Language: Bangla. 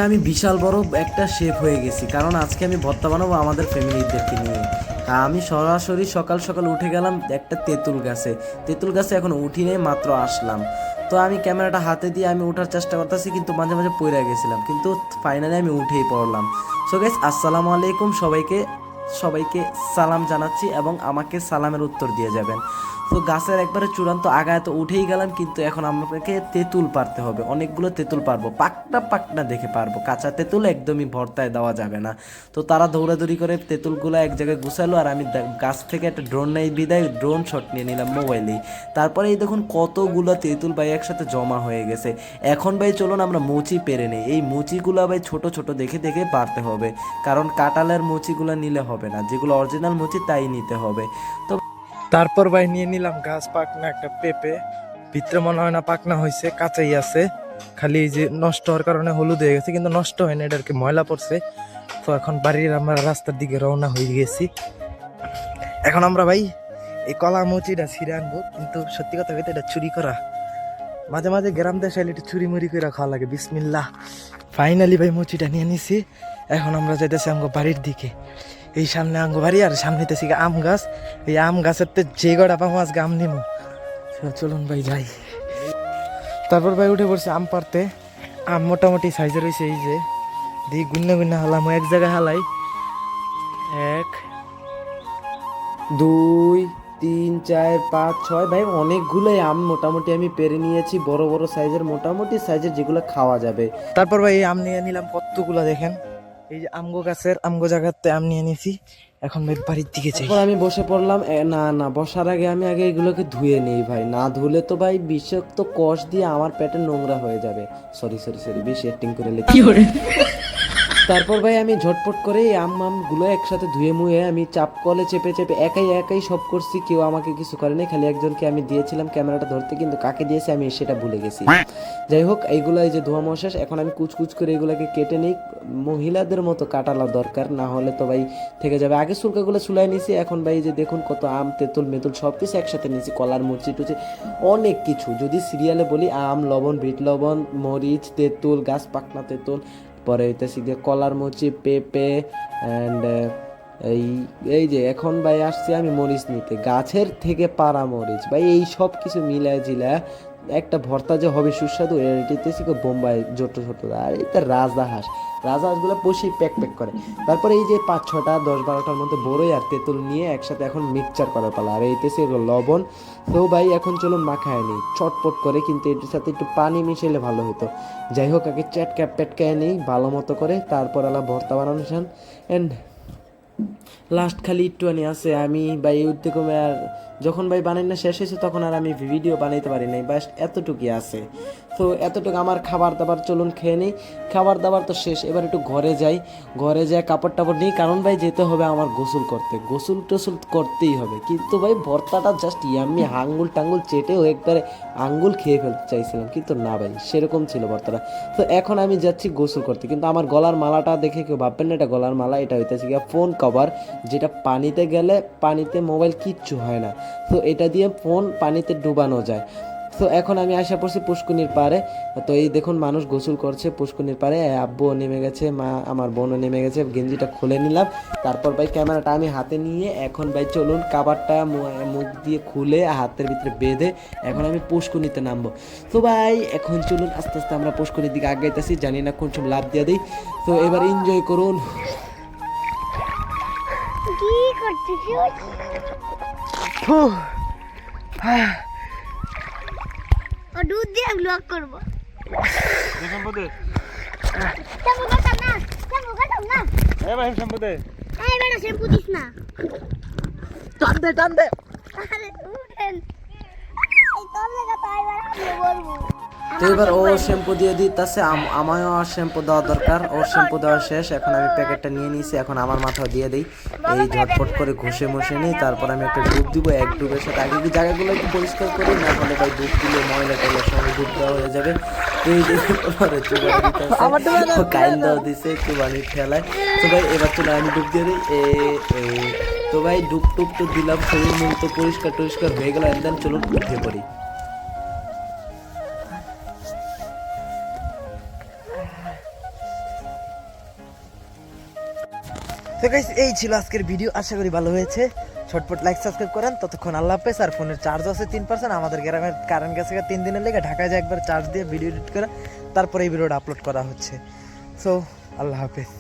আমি বিশাল বড় একটা শেফ হয়ে গেছি, কারণ আজকে আমি ভর্তা বানাবো আমাদের ফ্যামিলিদেরকে নিয়ে। আমি সরাসরি সকাল সকাল উঠে গেলাম একটা তেঁতুল গাছে এখন উঠি নেই, মাত্র আসলাম। তো আমি ক্যামেরাটা হাতে দিয়ে আমি ওঠার চেষ্টা করতেছি, কিন্তু মাঝে মাঝে পড়ে গেছিলাম, কিন্তু ফাইনালি আমি উঠেই পড়লাম। সো গাইস, আসসালামু আলাইকুম সবাইকে। সবাইকে সালাম জানাচ্ছি এবং আমাকে সালামের উত্তর দিয়ে যাবেন। তো গাছের একবারে চূড়ান্ত আগায় তো উঠেই গেলাম, কিন্তু এখন আমাকে তেঁতুল পারতে হবে। অনেকগুলো তেঁতুল পারবো, পাকনা পাকনা দেখে পারবো, কাঁচা তেঁতুল একদমই ভর্তায় দেওয়া যাবে না। তো তারা দৌড়াদৌড়ি করে তেঁতুলগুলো এক জায়গায় গুছালো, আর আমি গাছ থেকে একটা ড্রোন নেই বিদায় ড্রোন শট নিয়ে নিলাম মোবাইলেই। তারপরে এই দেখুন কতগুলো তেঁতুল ভাই একসাথে জমা হয়ে গেছে। এখন ভাই চলুন আমরা মুচি পেরে নিই। এই মুচিগুলো ভাই ছোট ছোট দেখে দেখে পারতে হবে, কারণ কাঁঠালের মুচিগুলো নিলে হবে না, যেগুলো অরিজিনাল মুচি তাই নিতে হবে। তো তারপর ভাই নিয়ে নিলাম গাছ পাকনা একটা পেঁপে। ভিতরে মনে হয় না পাকনা হয়েছে, কাঁচাই আছে, খালি এই যে নষ্ট হওয়ার কারণে হলুদ হয়ে গেছে, কিন্তু নষ্ট হয়নি, এটা আর কি ময়লা পড়ছে। তো এখন বাড়ির আমরা রাস্তার দিকে রওনা হয়ে গেছি। এখন আমরা ভাই এই কলা মুচিটা ছিঁড়ে আনবো, কিন্তু সত্যি কথা বলতে এটা চুরি করা। মাঝে মাঝে গ্রাম দেশে এলে একটু চুরি মুড়ি করে খাওয়া লাগে। বিসমিল্লাহ। ফাইনালি ভাই মুচিটা নিয়ে নিছি। এখন আমরা যাইতেছি আমগো বাড়ির দিকে। এই সামনে আঙ্গো বাড়ি, আর সামনে তেছি আম গাছ। এই আম গাছের তো যে গড়া পাবো আজকে আম নিমো। চলুন ভাই যাই। তারপর ভাই উঠে পড়ছে আম পারতে। আম মোটামুটি সাইজের হয়েছে, এই যে দিয়ে গুন্না গুন্না হালাম, এক জায়গায় হালাই। 1 2 3 4 5 6 ভাই অনেকগুলোই আম মোটামুটি আমি পেরে নিয়েছি, বড় বড় সাইজের, মোটামুটি সাইজের, যেগুলো খাওয়া যাবে। তারপর ভাই এই আম নিয়ে নিলাম কতগুলা, দেখেন এই যে আমগো গাছের আমগো জায়গাতে আম নিয়ে নিয়েছি। এখন ভাই বাড়ির দিকে যাই। তারপর আমি বসে পড়লাম। না না, বসার আগে আমি আগে এগুলোকে ধুয়ে নেই ভাই, না ধুলে তো ভাই বিষাক্ত কষ দিয়ে আমার পেটে নোংরা হয়ে যাবে। সরি সরি সরি, বেশি অ্যাক্টিং করে লেখি। তারপর ভাই আমি ঝটপট করে এই আমগুলো একসাথে ধুয়ে মুয়ে আমি চাপ কলে চেপে চেপে একাই একাই সব করছি, কেউ আমাকে কিছু করেনি, খালি একজনকে আমি দিয়েছিলাম ক্যামেরাটা ধরতে, কিন্তু কাকে দিয়েছি আমি সেটা ভুলে গেছি। যাই হোক, এইগুলো এই যে ধোয়া শেষ, এখন আমি কুচকুচ করে এগুলোকে কেটে নিই। মহিলাদের মতো কাটালা দরকার, না হলে তো ভাই থেকে যাবে। আগে চুলকাগুলো চুলাই নিছি, এখন ভাই যে দেখুন কত আম তেঁতুল মেতুল সব কিছু একসাথে নিয়েছি, কলার মুচি টুচি অনেক কিছু। যদি সিরিয়ালে বলি, আম লবণ, বিট লবণ, মরিচ, তেঁতুল, গাছ পাকনা তেঁতুল, পরে হইতেছি গিয়ে কলার মুচি, পেঁপে অ্যান্ড এই এই যে এখন ভাই আসছি আমি মরিচ নিতে, গাছের থেকে পাড়া মরিচ ভাই, এই সব কিছু মিলায় জিলায় একটা ভর্তা যে হবে সুস্বাদু, এটিতেছি বোম্বাই ছোট ছোট। আর এটা রাজহাঁসগুলো বসেই প্যাক প্যাক করে। তারপরে এই যে 5-6টা 10-12টার মধ্যে বড়ই আর তেঁতুল নিয়ে একসাথে এখন মিক্সচার করার পালা, আর এইতেছি লবণ। তো ভাই এখন চলুন মাখায় নিই চটপট করে, কিন্তু এটার সাথে একটু পানি মিশাইলে ভালো হতো। যাই হোক, আগে পেটকায় নিই ভালো মতো করে, তারপর আলা ভর্তা বানানো চান। অ্যান্ড লাস্ট খালি একটুখানি আছে, আমি ভাই ওইরকম আর যখন ভাই বানাই না শেষ হয়েছে, তখন আর আমি ভিডিও বানাইতে পারি নাই, বাস এতটুকুই আছে। তো এতটুকু আমার খাবার দাবার, চলুন খেয়ে নিই। খাবার দাবার তো শেষ, এবার একটু ঘরে যাই। ঘরে যাই কাপড় টাপড় নিই, কারণ ভাই যেতে হবে আমার গোসল করতে, গোসল টোসল করতেই হবে। কিন্তু ভাই ভর্তাটা জাস্ট ইয়াম্মি, আঙ্গুল টাঙ্গুল চেটেও একবারে আঙ্গুল খেয়ে ফেলতে চাইছিলাম, কিন্তু না ভাই সেরকম ছিল ভর্তাটা। তো এখন আমি যাচ্ছি গোসল করতে, কিন্তু আমার গলার মালাটা দেখে কেউ ভাববেন না এটা গলার মালা, এটা হইতেছে গিয়ে ফোন কভার, যেটা পানিতে গেলে পানিতে মোবাইল কিচ্ছু হয় না। তো এটা দিয়ে ফোন পানিতে ডুবানো যায়। তো এখন আমি আশা পড়ছি পুষ্কুনির পাড়ে। তো এই দেখুন মানুষ গোসল করছে পুষ্কুনির পাড়ে, আব্বুও নেমে গেছে, মা আমার বোনও নেমে গেছে। গেঞ্জিটা খুলে নিলাম, তারপর ভাই ক্যামেরাটা আমি হাতে নিয়ে এখন ভাই চলুন কাবারটা মুখ দিয়ে খুলে হাতের ভিতরে বেঁধে এখন আমি পুষ্কুনিতে নামবো। তো ভাই এখন চলুন আস্তে আস্তে আমরা পুষ্কুনির দিকে আগাইতেছি, জানি না কোন সময় লাভ দিয়ে দিই। তো এবার এনজয় করুন। কি করছিস? ও দুধ দিয়ে ব্লগ করব। শ্যাম্পু দে। শ্যাম্পু কাটাম না, শ্যাম্পু কাটাম না। এ ভাই শ্যাম্পু দে। এই বেটা শ্যাম্পু দিস না। টান দে টান দে। আরে উঠেন। এই তোর লাগা তাই আমি বলবো। তো এবার ও শ্যাম্পু দিয়ে দিতেছে, আমায়ও আর শ্যাম্পু দেওয়া দরকার। ওর শ্যাম্পু দেওয়া শেষ, এখন আমি প্যাকেটটা নিয়ে নিয়েছি, এখন আমার মাথাও দিয়ে দিই। এই ঝটপট করে ঘষে মশে নিই, তারপর আমি একটা ডুব দিব। এক ডুবের সাথে আগে কি জায়গাগুলো একটু পরিষ্কার করি, না হলে ভাই ডুব দিলে ময়লা টয়লার সঙ্গে ডুব দেওয়া হয়ে যাবে। এই যে কাইল দেওয়া দিছে চুবানির ঠেলায়। তো ভাই এবার চলে আমি ডুব দিয়ে দিই। তো ভাই ডুব টুব তো দিলাম, শরীর মন তো পরিষ্কার টরিষ্কার হয়ে গেল। একদম চলুন উঠে পড়ি। তো গাইস এই ছিল আজকের ভিডিও, আশা করি ভালো হয়েছে। ছটপট লাইক সাবস্ক্রাইব করেন, ততক্ষণ আল্লাহ হাফেজ। আর ফোনের চার্জ আছে 3%, আমাদের গ্রামের কারেন্ট গেছে 3 দিনের লেগে, ঢাকায় যায় একবার চার্জ দিয়ে ভিডিও এডিট করে তারপরে এই ভিডিওটা আপলোড করা হচ্ছে। সো আল্লাহ হাফেজ।